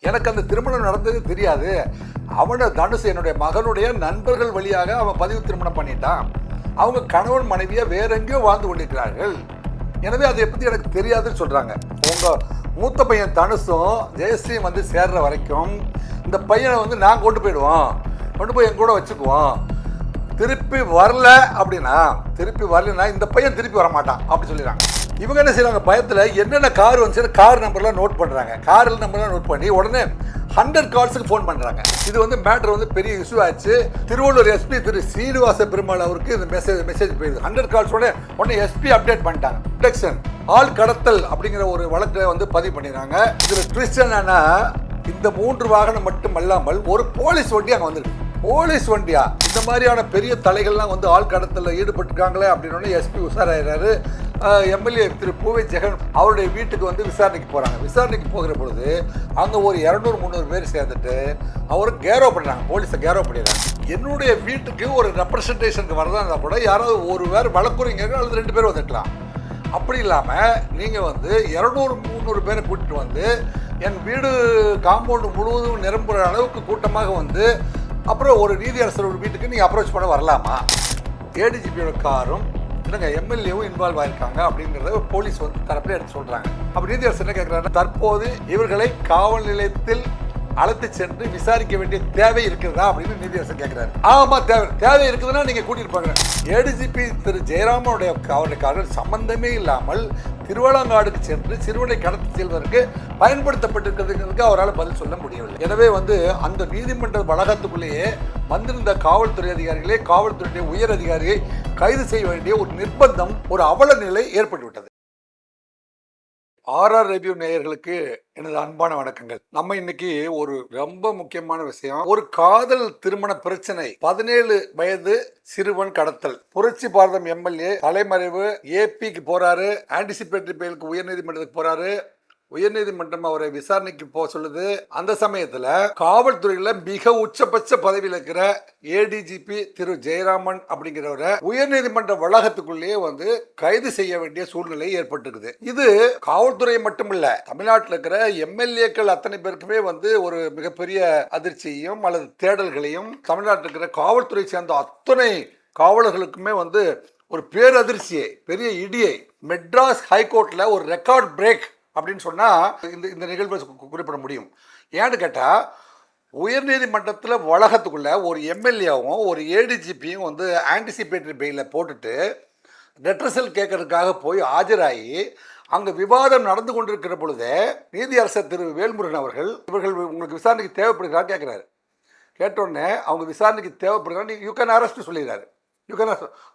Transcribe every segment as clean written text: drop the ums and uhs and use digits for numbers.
எனக்கு அந்த திருமணம் நடந்தது தெரியாது. அவனை தனுஷ் என்னுடைய மகனுடைய நண்பர்கள் வழியாக அவன் பதிவு திருமணம் பண்ணிட்டான். அவங்க கணவன் மனைவியை வேற எங்கேயோ வாழ்ந்து கொண்டிருக்கிறார்கள். எனவே அதை பற்றி எனக்கு தெரியாதுன்னு சொல்கிறாங்க. உங்கள் மூத்த பையன் தனுஷும் ஜெயஸ்ரீயும் வந்து சேர்ற வரைக்கும் இந்த பையனை வந்து நான் கொண்டு போயிடுவோம், கொண்டு போய் என் கூட வச்சுக்குவோம். திருப்பி வரல அப்படின்னா, திருப்பி வரலன்னா இந்த பையன் திருப்பி வர மாட்டான் அப்படி சொல்லிடுறாங்க. இவங்க என்ன செய்யறாங்க, பயத்தில் என்னென்ன கார் வந்துச்சு கார் நம்பர்லாம் நோட் பண்ணுறாங்க. காரில் நம்பர்லாம் நோட் பண்ணி உடனே 100 கால்ஸுக்கு ஃபோன் பண்ணுறாங்க. இது வந்து மேட்ரு வந்து பெரிய இஷ்யூ ஆச்சு. திருவள்ளூர் எஸ்பி திரு ஸ்ரீனிவாச பெருமாள் அவருக்கு இந்த மெசேஜ் போயிடுது. 100 கால்ஸோட உடனே எஸ்பி அப்டேட் பண்ணிட்டாங்க. ப்ரொடெக்ஷன் ஆள் கடத்தல் அப்படிங்கிற ஒரு வழக்கை வந்து பதிவு பண்ணிடுறாங்க. இதில் ட்விஸ்ட் என்னன்னா, இந்த 3 வாகனம் மட்டும் அல்லாமல் ஒரு போலீஸ் வண்டி அங்கே வந்துருக்கு. போலீஸ் வண்டியா? இந்த மாதிரியான பெரிய தலைகள்லாம் வந்து ஆள் கடத்தலில் ஈடுபட்டுருக்காங்களே அப்படின்னு எஸ்பி உஷாராயிறாரு. எம்எல்ஏ திரு பூவை ஜெகன் அவருடைய வீட்டுக்கு வந்து விசாரணைக்கு போகிறாங்க. விசாரணைக்கு போகிற பொழுது அங்கே ஒரு 200-300 பேர் சேர்ந்துட்டு அவரை கேரோ பண்ணுறாங்க. போலீஸை கேரோ பண்ணிடுறாங்க. என்னுடைய வீட்டுக்கு ஒரு ரெப்ரசன்டேஷனுக்கு வரதா இருந்தால் கூட யாராவது ஒரு வேறு வழக்குரைஞர்கள் அல்லது 2 பேர் வந்துக்கலாம். அப்படி இல்லாமல் நீங்கள் வந்து 200-300 பேரை கூட்டிகிட்டு வந்து என் வீடு காம்பவுண்டு முழுவதும் நிரம்புகிற அளவுக்கு கூட்டமாக வந்து அப்புறம் ஒரு நீதியரசர் வீட்டுக்கு நீங்கள் அப்ரோச் பண்ண வரலாமா? ஏடிஜிபியோட காரும் இல்லைங்க எம்எல்ஏவும் இன்வால்வ் ஆயிருக்காங்க அப்படிங்கிறத போலீஸ் வந்து தரப்பில் எடுத்து சொல்கிறாங்க. அப்போ நீதியரசர் என்ன கேட்குறாங்கன்னா, தற்போது இவர்களை காவல் நிலையத்தில் அழைத்து சென்று விசாரிக்க வேண்டிய தேவை இருக்கிறதா அப்படின்னு நீதியரசர் கேட்குறாரு. ஆமாம், தேவை இருக்குதுன்னா நீங்கள் கூட்டிகிட்டு போங்க. ஏடிஜிபி திரு ஜெயராமனுடைய அவருடைய கார்கள் சம்பந்தமே இல்லாமல் திருவாலங்காடுக்கு சென்று சிறுவனை கடத்தி செல்வதற்கு பயன்படுத்தப்பட்டிருக்கிறதுக்கு அவரால் பதில் சொல்ல முடியவில்லை. எனவே வந்து அந்த நீதிமன்ற வளாகத்துக்குள்ளேயே வந்திருந்த காவல்துறை அதிகாரிகளே காவல்துறையுடைய உயர் அதிகாரியை கைது செய்ய வேண்டிய ஒரு நிர்பந்தம், ஒரு அவல நிலை ஏற்பட்டுவிட்டது. ஆர்ஆர் ரிவ்யூ நேயர்களுக்கு எனது அன்பான வணக்கங்கள். நம்ம இன்னைக்கு ஒரு ரொம்ப முக்கியமான விஷயம், ஒரு காதல் திருமண பிரச்சனை. 17 வயது சிறுவன் கடத்தல். புரட்சி பாரதம் எம்எல்ஏ தலைமறைவு. ஏபிக்கு போறாரு, ஆன்டிசிபேட்டரி பெயிலுக்கு உயர்நீதிமன்றத்துக்கு போறாரு. உயர்நீதிமன்றம் அவரை விசாரணைக்கு போக சொல்லுது. அந்த சமயத்துல காவல்துறையில மிக உச்சபட்ச பதவியில் இருக்கிற ஏடிஜிபி திரு ஜெயராமன் அப்படிங்கிறவரை உயர்நீதிமன்ற வளாகத்துக்குள்ளேயே வந்து கைது செய்ய வேண்டிய சூழ்நிலை ஏற்பட்டிருக்குது. இது காவல்துறை மட்டுமில்ல, தமிழ்நாட்டில் இருக்கிற எம்எல்ஏக்கள் அத்தனை பேருக்குமே வந்து ஒரு மிகப்பெரிய அதிர்ச்சியையும் அல்லது தேடல்களையும், தமிழ்நாட்டில் இருக்கிற காவல்துறை சேர்ந்த அத்தனை காவலர்களுக்குமே வந்து ஒரு பேரதிர்ச்சியை, பெரிய இடியை. மெட்ராஸ் ஹைகோர்ட்ல ஒரு ரெக்கார்ட் பிரேக் அப்படின்னு சொன்னால் இந்த நிகழ்வை குறிப்பிட முடியும். ஏன்னு கேட்டால், உயர்நீதிமன்றத்தில் வளாகத்துக்குள்ள ஒரு எம்எல்ஏவும் ஒரு ஏடிஜிபியும் வந்து ஆன்டிசிபேட்டரி பெயிலில் போட்டுட்டு ரெட்ரஸல் கேட்கறதுக்காக போய் ஆஜராகி அங்கே விவாதம் நடந்து கொண்டிருக்கிற பொழுது நீதியரசர் திரு வேல்முருகன் அவர்கள் இவர்கள் உங்களுக்கு விசாரணைக்கு தேவைப்படுகிறார் கேட்குறாரு. கேட்டோடனே அவங்க விசாரணைக்கு தேவைப்படுகிறார், யூ கேன் அரெஸ்ட் சொல்லிடுறாரு.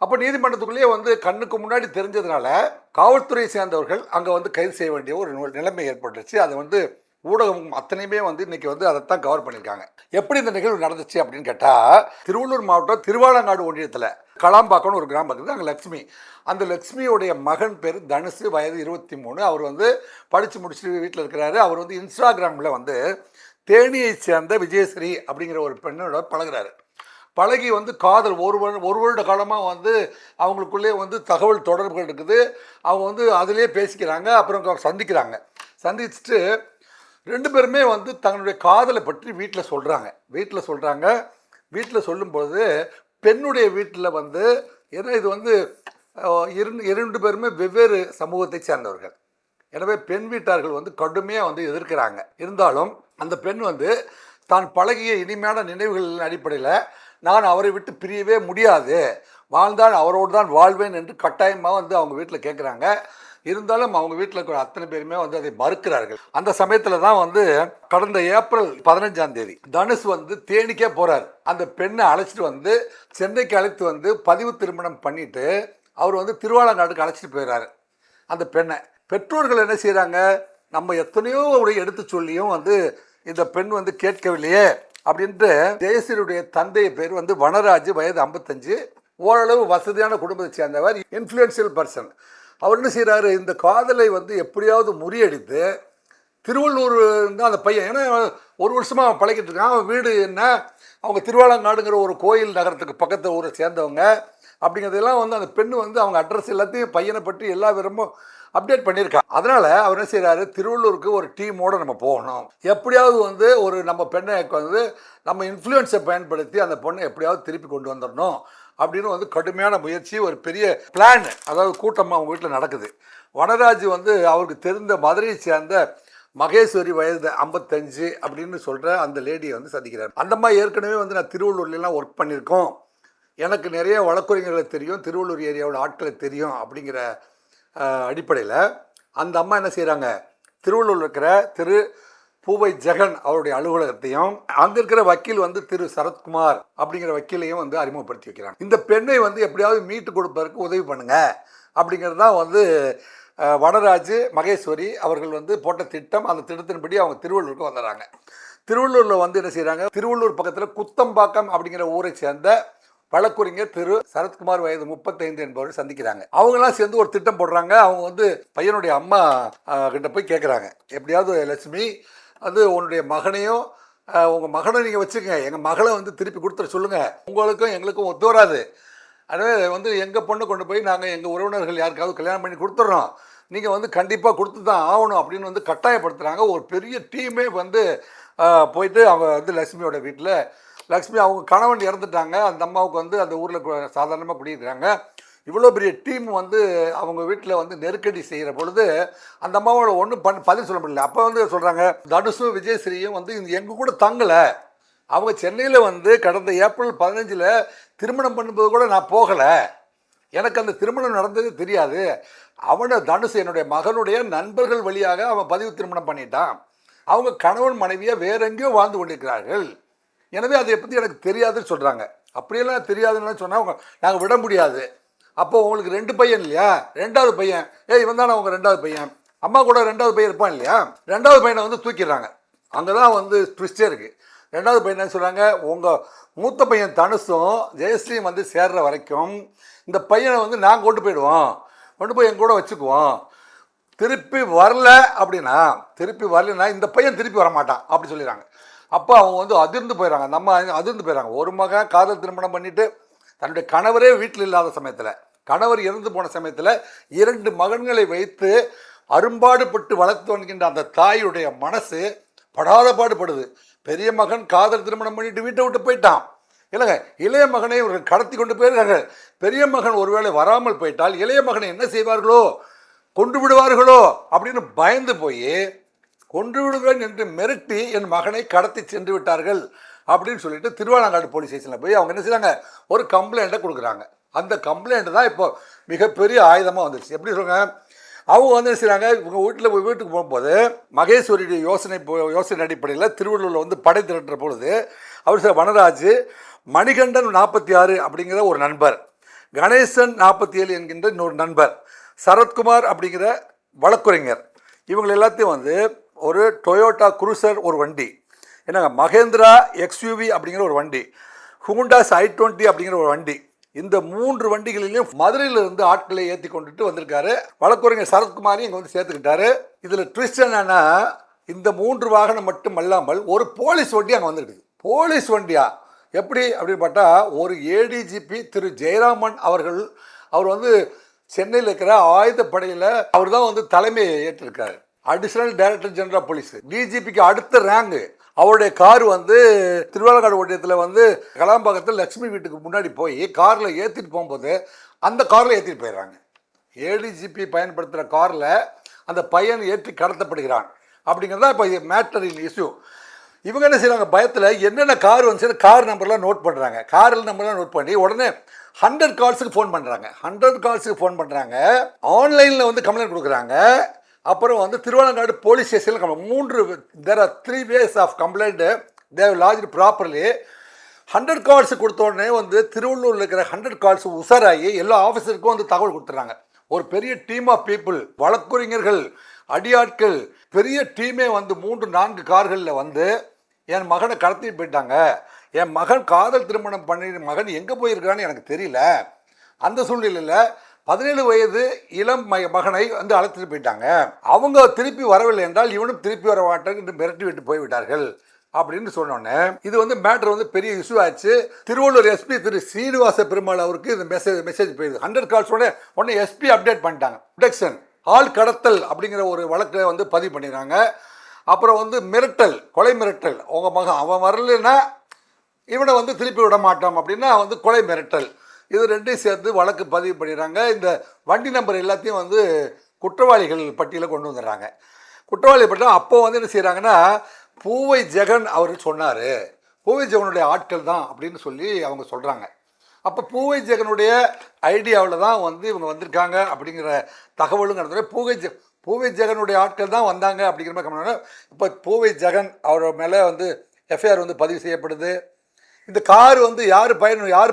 அப்போ நீதிமன்றத்துக்குள்ளேயே வந்து கண்ணுக்கு முன்னாடி தெரிஞ்சதுனால காவல்துறையை சேர்ந்தவர்கள் அங்கே வந்து கைது செய்ய வேண்டிய ஒரு நிலைமை ஏற்பட்டுருச்சு. அதை வந்து ஊடகம் அத்தனையுமே வந்து இன்னைக்கு வந்து அதைத்தான் கவர் பண்ணியிருக்காங்க. எப்படி இந்த நிகழ்வு நடந்துச்சு அப்படின்னு கேட்டால், திருவள்ளூர் மாவட்டம் திருவாலங்காடு ஒன்றியத்தில் களாம்பாக்கம்னு ஒரு கிராமம் இருக்குது. அங்கே லக்ஷ்மி, அந்த லக்ஷ்மியோடைய மகன் பேர் தனுஷ், வயது 23. அவர் வந்து படித்து முடிச்சுட்டு வீட்டில் இருக்கிறாரு. அவர் வந்து இன்ஸ்டாகிராமில் வந்து தேனியை சேர்ந்த விஜயஸ்ரீ அப்படிங்கிற ஒரு பெண்ணோட பழகுறாரு. பழகி வந்து காதல் ஒரு வருட காலமாக வந்து அவங்களுக்குள்ளே வந்து தகவல் தொடர்புகள் இருக்குது. அவங்க வந்து அதிலே பேசிக்கிறாங்க. அப்புறம் சந்திக்கிறாங்க. சந்திச்சுட்டு 2 பேருமே வந்து தங்களுடைய காதலை பற்றி வீட்டில் சொல்கிறாங்க. வீட்டில் சொல்லும்போது பெண்ணுடைய வீட்டில் வந்து, ஏன்னா இது வந்து 2 பேருமே வெவ்வேறு சமூகத்தை சேர்ந்தவர்கள். எனவே பெண் வீட்டார்கள் வந்து கடுமையாக வந்து எதிர்க்கிறாங்க. இருந்தாலும் அந்த பெண் வந்து தான் பழகிய இனிமையான நினைவுகளின் அடிப்படையில் நான் அவரை விட்டு பிரியவே முடியாது, வாழ்ந்தான் அவரோடு தான் வாழ்வேன் என்று கட்டாயமாக வந்து அவங்க வீட்டில் கேட்குறாங்க. இருந்தாலும் அவங்க வீட்டில் இருக்கிற அத்தனை பேருமே வந்து அதை மறுக்கிறார்கள். அந்த சமயத்தில் தான் வந்து கடந்த ஏப்ரல் 15ஆம் தேதி தனுஷ் வந்து தேனிக்கே போகிறார். அந்த பெண்ணை அழைச்சிட்டு வந்து சென்னைக்கு அழைத்து வந்து பதிவு திருமணம் பண்ணிட்டு அவர் வந்து திருவாலங்காடுக்கு அழைச்சிட்டு போயிடுறாரு அந்த பெண்ணை. பெற்றோர்கள் என்ன செய்கிறாங்க, நம்ம எத்தனையோ எடுத்து சொல்லியும் வந்து இந்த பெண் வந்து கேட்கவில்லையே அப்படின்ட்டு ஜெயஸ்ரீயுடைய தந்தைய பேர் வந்து வனராஜ், வயது 55, ஓரளவு வசதியான குடும்பத்தை சேர்ந்தவர், இன்ஃப்ளூயன்ஷியல் பர்சன். அவர் என்ன செய்கிறாரு, இந்த காதலை வந்து எப்படியாவது முறியடித்து திருவள்ளூர் தான் அந்த பையன், ஏன்னா 1 வருஷமாக அவன் பழகிட்டு இருக்கான். அவன் வீடு என்ன, அவங்க திருவாலங்காடுங்கிற ஒரு கோயில் நகரத்துக்கு பக்கத்து ஊரை சேர்ந்தவங்க அப்படிங்கிறதெல்லாம் வந்து அந்த பெண்ணு வந்து அவங்க அட்ரஸ் எல்லாத்தையும் பையனை பற்றி எல்லா விதமும் அப்டேட் பண்ணியிருக்காங்க. அதனால அவர் என்ன செய்யறாரு, திருவள்ளூருக்கு ஒரு டீமோட நம்ம போகணும், எப்படியாவது வந்து ஒரு நம்ம பெண்ணை வந்து நம்ம இன்ஃப்ளூயன்ஸை பயன்படுத்தி அந்த பொண்ணை எப்படியாவது திருப்பி கொண்டு வந்துடணும் அப்படின்னு வந்து கடுமையான முயற்சி, ஒரு பெரிய பிளான், அதாவது கூட்டமாக அவங்க வீட்டில் நடக்குது. வனராஜ் வந்து அவருக்கு தெரிந்த மதுரையை சேர்ந்த மகேஸ்வரி வயது 55 அப்படின்னு சொல்கிற அந்த லேடியை வந்து சந்திக்கிறார். அந்த மாதிரி ஏற்கனவே வந்து நான் திருவள்ளூர்லாம் ஒர்க் பண்ணியிருக்கோம், எனக்கு நிறைய வழக்குரைஞர்களை தெரியும், திருவள்ளூர் ஏரியாவோட ஆட்களை தெரியும் அப்படிங்கிற அடிப்படையில் அந்த அம்மா என்ன செய்கிறாங்க, திருவள்ளூரில் இருக்கிற திரு பூவை ஜெகன் அவருடைய அலுவலகத்தையும் அங்கே இருக்கிற வக்கீல் வந்து திரு சரத்குமார் அப்படிங்கிற வக்கீலையும் வந்து அறிமுகப்படுத்தி வைக்கிறாங்க. இந்த பெண்ணை வந்து எப்படியாவது மீட்டு கொடுப்பதற்கு உதவி பண்ணுங்க அப்படிங்கிறது தான் வந்து வனராஜ் மகேஸ்வரி அவர்கள் வந்து போட்ட திட்டம். அந்த திட்டத்தின்படி அவங்க திருவள்ளூருக்கு வந்துடுறாங்க. திருவள்ளூரில் வந்து என்ன செய்கிறாங்க, திருவள்ளூர் பக்கத்தில் குத்தம்பாக்கம் அப்படிங்கிற ஊரை சேர்ந்த வழக்குரைஞர் திரு சரத்குமார் வயது 35 என்பவரை சந்திக்கிறாங்க. அவங்களாம் சேர்ந்து ஒரு திட்டம் போடுறாங்க. அவங்க வந்து பையனுடைய அம்மா கிட்ட போய் கேட்குறாங்க, எப்படியாவது லட்சுமி வந்து உன்னுடைய மகனையும் உங்கள் மகனை நீங்கள் வச்சுக்கங்க, எங்கள் மகளை வந்து திருப்பி கொடுத்துட சொல்லுங்கள், உங்களுக்கும் எங்களுக்கும் ஒத்து வராது, அதனால் வந்து எங்கள் பொண்ணை கொண்டு போய் நாங்கள் எங்கள் உறவினர்கள் யாருக்காவது கல்யாணம் பண்ணி கொடுத்துட்றோம், நீங்கள் வந்து கண்டிப்பாக கொடுத்து தான் ஆகணும் அப்படின்னு வந்து கட்டாயப்படுத்துகிறாங்க. ஒரு பெரிய டீமே வந்து போயிட்டு அவங்க வந்து லட்சுமியோட வீட்டில், லக்ஷ்மி அவங்க கணவன் இறந்துட்டாங்க, அந்த அம்மாவுக்கு வந்து அந்த ஊரில் சாதாரணமாக குடியிருக்கிறாங்க, இவ்வளோ பெரிய டீம் வந்து அவங்க வீட்டில் வந்து நெருக்கடி செய்கிற பொழுது அந்த அம்மாவோட ஒன்றும் பதில் சொல்ல முடியல. அப்போ வந்து சொல்கிறாங்க, தனுஷும் விஜயஸ்ரீயும் வந்து எங்கள் கூட தங்கலை, அவங்க சென்னையில் வந்து கடந்த ஏப்ரல் 15 திருமணம் பண்ணும்போது கூட நான் போகலை, எனக்கு அந்த திருமணம் நடந்தது தெரியாது, அவனை தனுஷ் என்னுடைய மகனுடைய நண்பர்கள் வழியாக அவன் பதிவு திருமணம் பண்ணிட்டான், அவங்க கணவன் மனைவியாக வேற எங்கேயோ வாழ்ந்து கொண்டிருக்கிறார்கள், எனவே அதை பற்றி எனக்கு தெரியாதுன்னு சொல்கிறாங்க. அப்படியெல்லாம் தெரியாதுன்னு சொன்னால் அவங்க நாங்கள் விட முடியாது, அப்போ உங்களுக்கு 2 பையன் இல்லையா, 2வது பையன் இவன் தானே அவங்க 2வது பையன், அம்மா கூட 2வது பையன் இருப்பான் இல்லையா, 2வது பையனை வந்து தூக்கிடுறாங்க. அங்கே தான் வந்து ட்விஸ்டே இருக்குது. 2வது பையன் என்ன சொல்கிறாங்க, உங்கள் மூத்த பையன் தனுஷும் ஜெயஸ்ரீயும் வந்து சேர்ற வரைக்கும் இந்த பையனை வந்து நாங்கள் கொண்டு போய் எங்க கூட வச்சுக்குவோம், திருப்பி வரலன்னா இந்த பையன் திருப்பி வரமாட்டான் அப்படி சொல்லிடுறாங்க. அப்போ அவங்க வந்து அதிர்ந்து போயிடறாங்க, நம்ம அதிர்ந்து போயிடறாங்க. ஒரு மகன் காதல் திருமணம் பண்ணிட்டு தன்னுடைய கணவரே வீட்டில் இல்லாத சமயத்தில், கணவர் இறந்து போன சமயத்தில் 2 மகன்களை வைத்து அரும்பாடுபட்டு வளர்த்து வருகின்ற அந்த தாயுடைய மனசு படாத பாடுபடுது. பெரிய மகன் காதல் திருமணம் பண்ணிட்டு வீட்டை விட்டு போயிட்டான் இல்லைங்க, இளைய மகனை இவர்கள் கடத்தி கொண்டு போயிருக்காங்க. பெரிய மகன் ஒருவேளை வராமல் போயிட்டால் இளைய மகனை என்ன செய்வார்களோ, கொண்டு விடுவார்களோ அப்படின்னு பயந்து போய் கொன்று விடுவேன் என்று மிரட்டி என் மகனை கடத்தி சென்று விட்டார்கள் அப்படின்னு சொல்லிட்டு திருவாலங்காடு போலீஸ் ஸ்டேஷனில் போய் அவங்க என்ன செய்றாங்க, ஒரு கம்ப்ளைண்ட்டை கொடுக்குறாங்க. அந்த கம்ப்ளைண்ட் தான் இப்போ மிகப்பெரிய ஆயுதமாக வந்துருச்சு. எப்படி சொல்லுங்க, அவங்க வந்து என்ன செய்கிறாங்க, இவங்க வீட்டுக்கு போகும்போது மகேஸ்வரியுடைய யோசனை அடிப்படையில் திருவள்ளூரில் வந்து படை திரட்டுற பொழுது அவர் சார் வனராஜ், மணிகண்டன் 46 அப்படிங்கிற ஒரு நண்பர், கணேசன் 47 என்கின்ற இன்னொரு நண்பர், சரத்குமார் அப்படிங்கிற வழக்குரைஞர், இவங்க எல்லாத்தையும் வந்து ஒரு டொயோட்டா குரூசர் ஒரு வண்டி, என்னங்க மகேந்திரா XUV அப்படிங்கிற ஒரு வண்டி, ஹூண்டாஸ் i20 அப்படிங்கிற ஒரு வண்டி, இந்த 3 வண்டிகளிலையும் மதுரையிலிருந்து ஆட்களை ஏற்றி கொண்டுட்டு வந்திருக்காரு. வழக்குரைஞர் சரத்குமாரையும் இங்கே வந்து சேர்த்துக்கிட்டாரு. இதில் ட்விஸ்ட் என்னன்னா, இந்த 3 வாகனம் மட்டும் அல்லாமல் ஒரு போலீஸ் வண்டி அங்கே வந்துருக்குது. போலீஸ் வண்டியா எப்படி அப்படின்னு பார்த்தா, ஒரு ADGP திரு ஜெயராமன் அவர் வந்து சென்னையில் இருக்கிற ஆயுதப்படையில் அவர் தான் வந்து தலைமையை ஏற்றிருக்காரு. Additional director general of police, DGPக்கு அடுத்த ரேங்கு. அவருடைய கார் வந்து திருவாலங்காடு ஒன்றியத்தில் வந்து கலாம்பாக்கத்தில் லட்சுமி வீட்டுக்கு முன்னாடி போய் காரில் ஏற்றிட்டு போகும்போது அந்த காரில் ஏற்றிட்டு போயிடுறாங்க. ADGP பயன்படுத்துகிற காரில் அந்த பையன் ஏற்றி கடத்தப்படுகிறான் அப்படிங்கிறதா இப்போ மேட்டர் இன் இஷ்யூ. இவங்க என்ன செய்கிறாங்க, பயத்தில் என்னென்ன கார் வந்துச்சு கார் நம்பர்லாம் நோட் பண்ணுறாங்க. காரில் நம்பர்லாம் நோட் பண்ணி உடனே 100 கால்ஸுக்கு ஃபோன் பண்ணுறாங்க. 100 கால்ஸுக்கு ஃபோன் பண்ணுறாங்க, ஆன்லைனில் வந்து கம்ப்ளைண்ட் கொடுக்குறாங்க. அப்புறம் வந்து திருவாலங்காடு போலீஸ் ஸ்டேஷனில் there are 3 ways of complaint they have lodged properly. 100 calls கொடுத்த உடனே வந்து திருவள்ளூரில் இருக்கிற 100 கால்ஸ் உஷாராகி எல்லா ஆஃபீஸருக்கும் வந்து தகவல் கொடுத்துட்றாங்க. ஒரு பெரிய டீம் ஆஃப் பீப்புள், வழக்குரைஞர்கள், அடியாட்கள், பெரிய டீமே வந்து 3-4 கார்களில் வந்து என் மகனை கடத்திட்டு போயிட்டாங்க, என் மகன் காதல் திருமணம் பண்ணி மகன் எங்கே போயிருக்கான்னு எனக்கு தெரியல, அந்த சூழ்நிலையில் 17 வயது இளம் மகனை வந்து அழைத்துட்டு போயிட்டாங்க, அவங்க திருப்பி வரவில்லை என்றால் இவனும் திருப்பி வர மாட்டாங்க என்று மிரட்டி விட்டு போய்விட்டார்கள் அப்படின்னு சொன்னோன்னே இது வந்து மேட்ரு வந்து பெரிய இஷ்யூ ஆச்சு. திருவள்ளூர் SP திரு சீனிவாச பெருமாள் அவருக்கு இந்த மெசேஜ் போயிடுது. 100 கால்ஸ் உடனே SP அப்டேட் பண்ணிட்டாங்க. ப்ரொடெக்ஷன் ஆள் கடத்தல் அப்படிங்கிற ஒரு வழக்கை வந்து பதிவு பண்ணிடுறாங்க. அப்புறம் வந்து மிரட்டல், கொலை மிரட்டல், உங்கள் மகன் அவன் வரலைன்னா இவனை வந்து திருப்பி விட மாட்டோம் அப்படின்னா வந்து கொலை மிரட்டல், இது ரெண்டையும் சேர்த்து வழக்கு பதிவு பண்ணிடுறாங்க. இந்த வண்டி நம்பர் எல்லாத்தையும் வந்து குற்றவாளிகள் பட்டியலில் கொண்டு வந்துடுறாங்க. குற்றவாளி பட்டியல் அப்போ வந்து என்ன செய்கிறாங்கன்னா, பூவை ஜெகன் அவர் சொன்னார், பூவை ஜெகனுடைய ஆட்கள் தான் அப்படின்னு சொல்லி அவங்க சொல்கிறாங்க. அப்போ பூவை ஜெகனுடைய ஐடியாவில் தான் வந்து இவங்க வந்திருக்காங்க அப்படிங்கிற தகவலும் நடந்தது. பூவை ஜெகனுடைய ஆட்கள் தான் வந்தாங்க அப்படிங்கிற மாதிரி கம்மி. இப்போ பூவை ஜெகன் அவர் மேலே வந்து எஃப்ஐஆர் வந்து பதிவு செய்யப்படுது. இந்த கார் வந்து யார்